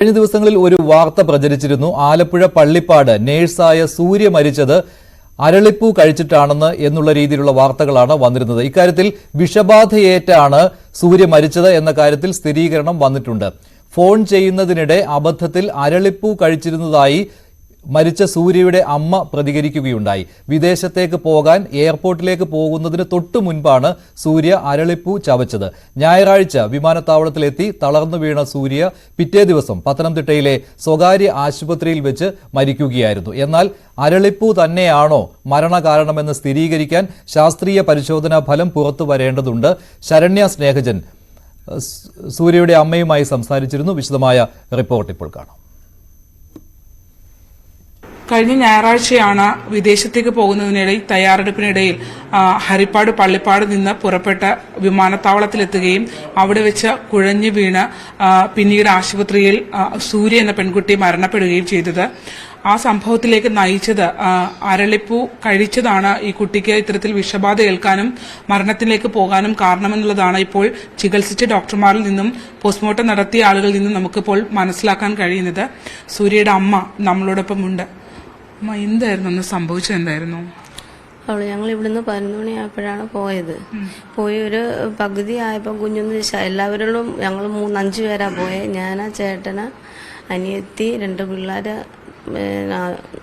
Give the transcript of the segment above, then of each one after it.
കഴിഞ്ഞ ദിവസങ്ങളിൽ ഒരു വാർത്ത പ്രചരിച്ചിരുന്നു. ആലപ്പുഴ പള്ളിപ്പാട് നേഴ്സായ സൂര്യ മരിച്ചത് അരളിപ്പൂ കഴിച്ചിട്ടാണെന്ന് എന്നുള്ള രീതിയിലുള്ള വാർത്തകളാണ് വന്നിരുന്നത്. ഇക്കാര്യത്തിൽ വിഷബാധയേറ്റാണ് സൂര്യ മരിച്ചത് എന്ന കാര്യത്തിൽ സ്ഥിരീകരണം വന്നിട്ടുണ്ട്. ഫോൺ ചെയ്യുന്നതിനിടെ അബദ്ധത്തിൽ അരളിപ്പൂ കഴിച്ചിരുന്നതായി മരിച്ച സൂര്യയുടെ അമ്മ പ്രതികരിക്കുകയുണ്ടായി. വിദേശത്തേക്ക് പോകാൻ എയർപോർട്ടിലേക്ക് പോകുന്നതിന് തൊട്ടു മുൻപാണ് സൂര്യ അരളിപ്പൂ ചവച്ചത്. ഞായറാഴ്ച വിമാനത്താവളത്തിലെത്തി തളർന്നു വീണ സൂര്യ പിറ്റേ ദിവസം പത്തനംതിട്ടയിലെ സ്വകാര്യ ആശുപത്രിയിൽ വെച്ച് മരിക്കുകയായിരുന്നു. എന്നാൽ അരളിപ്പൂ തന്നെയാണോ മരണകാരണമെന്ന് സ്ഥിരീകരിക്കാൻ ശാസ്ത്രീയ പരിശോധനാ ഫലം പുറത്തു വരേണ്ടതുണ്ട്. ശരണ്യ സ്നേഹജൻ സൂര്യയുടെ അമ്മയുമായി സംസാരിച്ചിരുന്നു. വിശദമായ റിപ്പോർട്ട് ഇപ്പോൾ കാണാം. കഴിഞ്ഞ ഞായറാഴ്ചയാണ് വിദേശത്തേക്ക് പോകുന്നതിനിടയിൽ തയ്യാറെടുപ്പിനിടയിൽ ഹരിപ്പാട് പള്ളിപ്പാട് നിന്ന് പുറപ്പെട്ട വിമാനത്താവളത്തിലെത്തുകയും അവിടെ വെച്ച് കുഴഞ്ഞു വീണ് പിന്നീട് ആശുപത്രിയിൽ സൂര്യ എന്ന പെൺകുട്ടി മരണപ്പെടുകയും ചെയ്തത്. ആ സംഭവത്തിലേക്ക് നയിച്ചത് അരളിപ്പൂ കഴിച്ചതാണ് ഈ കുട്ടിക്ക് ഇത്തരത്തിൽ വിഷബാധ ഏൽക്കാനും മരണത്തിലേക്ക് പോകാനും കാരണമെന്നുള്ളതാണ് ഇപ്പോൾ ചികിത്സിച്ച ഡോക്ടർമാരിൽ നിന്നും പോസ്റ്റ്മോർട്ടം നടത്തിയ ആളുകളിൽ നിന്നും നമുക്കിപ്പോൾ മനസ്സിലാക്കാൻ കഴിയുന്നത്. സൂര്യയുടെ അമ്മ നമ്മളോടൊപ്പം ഉണ്ട്. അമ്മ, എന്തായിരുന്നു അന്ന് സംഭവിച്ചത്? എന്തായിരുന്നു? ഞങ്ങൾ ഇവിടുന്ന് 11 മണിയായപ്പോഴാണ് പോയത്. പോയി ഒരു പകുതി ആയപ്പോൾ കുഞ്ഞൊന്ന് എല്ലാവരോടും ഞങ്ങൾ 5 പേരാ പോയത്. ഞാനാ ചേട്ടന്, അനിയത്തി, 2 പിള്ളേര്,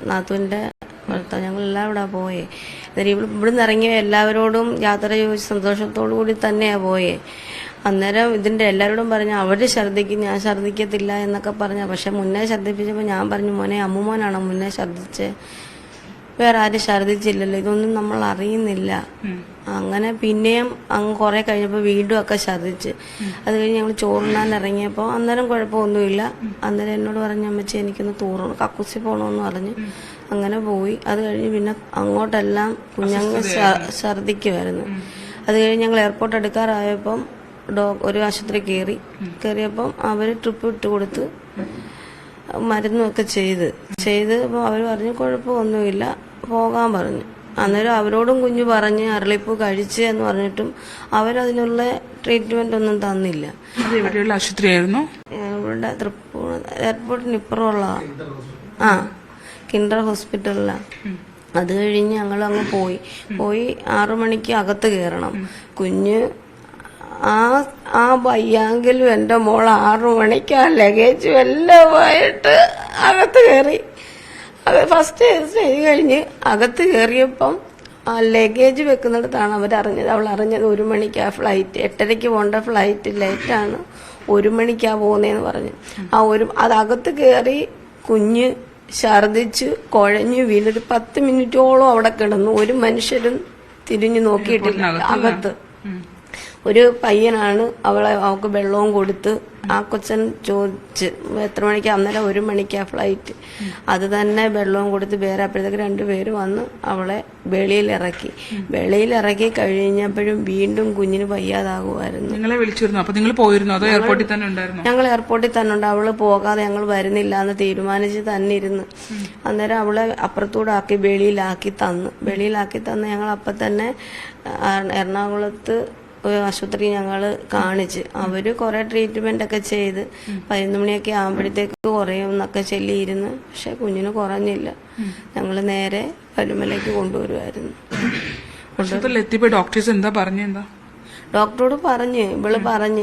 നാത്തൂൻ്റെ ഭർത്താവ്, ഞങ്ങളെല്ലാം ഇവിടെ പോയേ. ഇവിടുന്ന് ഇറങ്ങിയ എല്ലാവരോടും യാത്ര ചോദിച്ച് സന്തോഷത്തോടു കൂടി തന്നെയാണ് പോയേ. അന്നേരം ഇതിൻ്റെ എല്ലാവരോടും പറഞ്ഞു അവർ ഛർദ്ദിക്കും, ഞാൻ ഛർദ്ദിക്കത്തില്ല എന്നൊക്കെ പറഞ്ഞു. പക്ഷെ മുന്നേ ഛർദ്ദിപ്പിച്ചപ്പോൾ ഞാൻ പറഞ്ഞു, മോനെ അമ്മുമോനാണോ മുന്നേ ഛർദ്ദിച്ച്, വേറെ ആരും ഛർദ്ദിച്ചില്ലല്ലോ, ഇതൊന്നും നമ്മൾ അറിയുന്നില്ല. അങ്ങനെ പിന്നെയും അങ്ങ് കുറെ കഴിഞ്ഞപ്പോൾ വീണ്ടും ഒക്കെ ഛർദ്ദിച്ച്. അത് കഴിഞ്ഞ് ഞങ്ങൾ ചോറുണ്ണാൻ ഇറങ്ങിയപ്പോൾ അന്നേരം കുഴപ്പമൊന്നുമില്ല. അന്നേരം എന്നോട് പറഞ്ഞു, അമ്മച്ചി എനിക്കൊന്ന് കക്കൂസി പോകണമെന്ന് പറഞ്ഞ് അങ്ങനെ പോയി. അത് കഴിഞ്ഞ് പിന്നെ അങ്ങോട്ടെല്ലാം കുഞ്ഞങ്ങ് ഛർദ്ദിക്കുമായിരുന്നു. അത് കഴിഞ്ഞ് ഞങ്ങൾ എയർപോർട്ട് എടുക്കാറായപ്പം ഒരു ആശുപത്രി കയറിയപ്പം അവർ ട്രിപ്പ് ഇട്ട് കൊടുത്ത് മരുന്നൊക്കെ ചെയ്ത് അപ്പോൾ അവർ പറഞ്ഞു കുഴപ്പമൊന്നുമില്ല, പോകാൻ പറഞ്ഞു. അന്നേരം അവരോടും കുഞ്ഞു പറഞ്ഞ് അരളിപ്പൂ കഴിച്ച് എന്ന് പറഞ്ഞിട്ടും അവരതിനുള്ള ട്രീറ്റ്മെന്റ് ഒന്നും തന്നില്ല. എവിടെയുള്ള ആശുപത്രിയായിരുന്നു? ഇവിടെ എയർപോർട്ടിന് ഇപ്പുറമുള്ള കിൻഡർ ഹോസ്പിറ്റലിലാണ്. അത് കഴിഞ്ഞ് ഞങ്ങൾ അങ്ങ് പോയി 6 മണിക്ക് അകത്ത് കയറണം. കുഞ്ഞ് ആ വയ്യാങ്കിലും എൻ്റെ മോൾ 6 മണിക്ക് ആ ലഗേജും എല്ലാമായിട്ട് അകത്ത് കയറി. ഫസ്റ്റ് സ്റ്റേജ് കഴിഞ്ഞ് അകത്ത് കയറിയപ്പം ആ ലഗേജ് വെക്കുന്നിടത്താണ് അവൾ അറിഞ്ഞത് 1 മണിക്ക് ആ ഫ്ലൈറ്റ്, 8:30 പോകേണ്ട ഫ്ലൈറ്റ് ലേറ്റാണ്, 1 മണിക്കാ പോകുന്നതെന്ന് പറഞ്ഞു. അതകത്ത് കയറി കുഞ്ഞ് ഛർദിച്ച് കുഴഞ്ഞു വീണൊരു 10 മിനിറ്റോളം അവിടെ കിടന്നു. ഒരു മനുഷ്യരും തിരിഞ്ഞു നോക്കിയിട്ടില്ല. അകത്ത് ഒരു പയ്യനാണ് അവൾക്ക് വെള്ളവും കൊടുത്ത്. ആ കൊച്ചൻ ചോദിച്ച് എത്ര മണിക്കാ, അന്നേരം 1 മണിക്കാ ഫ്ലൈറ്റ്. അത് തന്നെ വെള്ളവും കൊടുത്ത് വേറെ അപ്പോഴത്തേക്ക് 2 പേര് വന്ന് അവളെ വെളിയിലിറക്കി കഴിഞ്ഞപ്പോഴും വീണ്ടും കുഞ്ഞിന് വയ്യാതാകുമായിരുന്നു. നിങ്ങളെ വിളിച്ചിരുന്നു? അപ്പൊ നിങ്ങൾ പോയിരുന്നു? അതോ എയർപോർട്ടിൽ തന്നെ ഉണ്ടായിരുന്നു? ഞങ്ങൾ എയർപോർട്ടിൽ തന്നെ ഉണ്ട്. അവള് പോകാതെ ഞങ്ങൾ വരുന്നില്ല എന്ന് തീരുമാനിച്ച് തന്നെ ഇരുന്ന്. അന്നേരം അവളെ അപ്പുറത്തൂടെ വെളിയിലാക്കി തന്ന് ഞങ്ങൾ അപ്പം തന്നെ എറണാകുളത്ത് ആശുപത്രി ഞങ്ങൾ കാണിച്ച് അവര് കുറെ ട്രീറ്റ്മെന്റ് ഒക്കെ ചെയ്ത് 11 മണിയൊക്കെ ആകുമ്പോഴത്തേക്ക് കുറയുമെന്നൊക്കെ ചൊല്ലിയിരുന്നു. പക്ഷെ കുഞ്ഞിന് കുറഞ്ഞില്ല. ഞങ്ങൾ നേരെ പരുമലയ്ക്ക് കൊണ്ടുവരുമായിരുന്നു. എത്തിയപ്പോ ഡോക്ടേഴ്സ് എന്താ പറഞ്ഞെന്താ? ഡോക്ടറോട്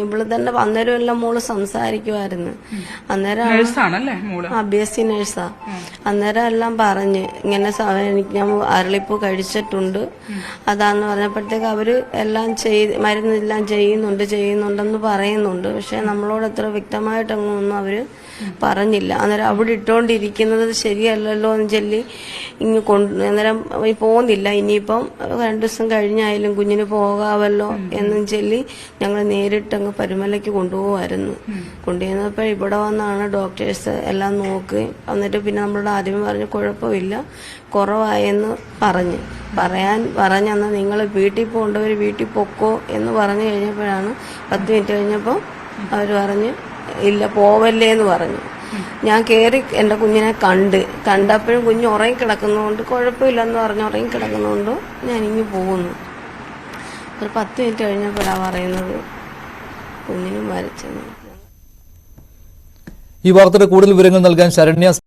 ഇവള് തന്നെ അന്നേരം എല്ലാം മോള് സംസാരിക്കുമായിരുന്നു. അന്നേരം BSc നേഴ്സാ. അന്നേരം എല്ലാം പറഞ്ഞ് ഇങ്ങനെ ഞാൻ അരളിപ്പൂ കഴിച്ചിട്ടുണ്ട് അതാന്ന് പറഞ്ഞപ്പോഴത്തേക്ക് അവര് എല്ലാം മരുന്നെല്ലാം ചെയ്യുന്നുണ്ടെന്ന് പറയുന്നുണ്ട്. പക്ഷെ നമ്മളോട് അത്ര വ്യക്തമായിട്ടൊന്നും അവര് പറഞ്ഞില്ല. അന്നേരം അവിടെ ഇട്ടോണ്ടിരിക്കുന്നത് ശരിയല്ലല്ലോ എന്ന് ചൊല്ലി അന്നേരം പോകുന്നില്ല, ഇനിയിപ്പം 2 ദിവസം കഴിഞ്ഞായാലും കുഞ്ഞിന് പോകാമല്ലോ എന്നും ചൊല്ലി ഞങ്ങൾ നേരിട്ടങ്ങ് പരുമലയ്ക്ക് കൊണ്ടുപോകുമായിരുന്നു. കൊണ്ടുവന്നപ്പോൾ ഇവിടെ വന്നാണ് ഡോക്ടേഴ്സ് എല്ലാം നോക്കി. എന്നിട്ട് പിന്നെ നമ്മളോട് ആദ്യമേ പറഞ്ഞു കുഴപ്പമില്ല, കുറവായെന്ന് പറഞ്ഞെന്നാൽ നിങ്ങൾ വീട്ടിൽ പോകേണ്ടവർ വീട്ടിൽ പൊക്കോ എന്ന് പറഞ്ഞു കഴിഞ്ഞപ്പോഴാണ് 10 മിനിറ്റ് കഴിഞ്ഞപ്പോൾ അവർ പറഞ്ഞ് ഇല്ല പോവല്ലേ എന്ന് പറഞ്ഞു. ഞാൻ കയറി എൻ്റെ കുഞ്ഞിനെ കണ്ടപ്പോഴും കുഞ്ഞ് ഉറങ്ങിക്കിടക്കുന്നതുകൊണ്ട് കുഴപ്പമില്ലെന്ന് പറഞ്ഞ് ഉറങ്ങിക്കിടക്കുന്നതുകൊണ്ട് ഞാനിങ്ങ് പോകുന്നു. ഒരു 10 മിനിറ്റ് കഴിഞ്ഞപ്പോഴാണ് പറയുന്നത് കുഞ്ഞിനും മരിച്ചെന്ന്. ഈ വാർത്തയുടെ കൂടുതൽ വിവരങ്ങൾ നൽകാൻ ശരണ്യ